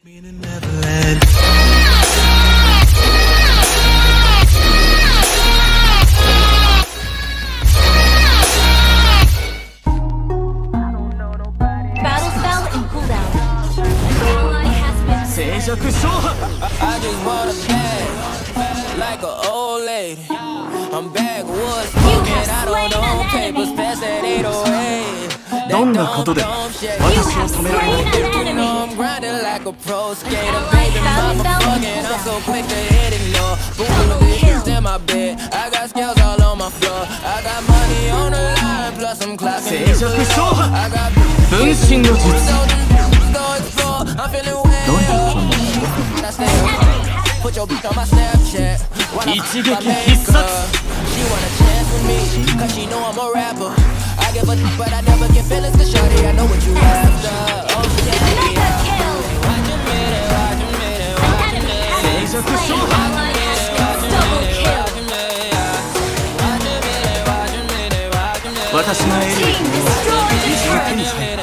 I just want a bag, like an old lady. I'm backwoods, smoking, I don't own papers, pass that 808. どんなことで私を止められない。 You know I'm grinding like a pro skater, baby mama fucking, I'm so quick to hit it, no. Boom, bitches in my bed, I got scales all on my floor. I got money on the line, plus I'm clocking. I got 分身の術。 I'm feeling well. Put your beat on my Snapchat. 一撃必殺。 She want a chance with me, cause she know I'm a rapper. I give a d***, but I never get feelings, cause shawty, I know what you after. Oh yeah, yeah. Watch a minute, watch a minute, watch a minute. 静寂勝破。 私がエリーを手に入る。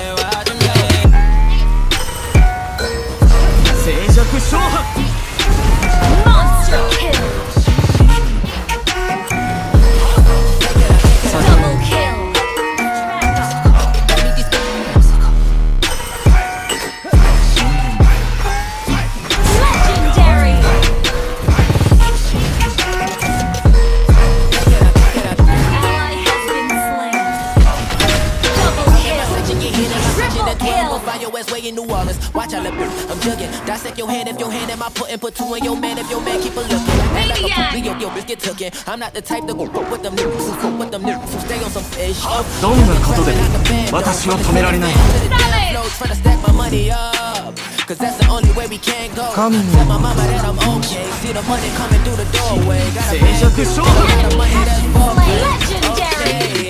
静寂勝破。 Watch out, I'm jugging. Dissect your hand if your hand in my putting. Put two in your man if your man keep a looking. Act like a pussy, yo, bitch get tookin'. I'm not the type to go with them niggas who fuck with them niggas who stay on some fish. どんなことで私を止められない。 Try to stack my money up, cause that's the only way we can go. Tell my mama that I'm okay. See the money coming through the doorway. Got a bag, got the money that's for me. Okay.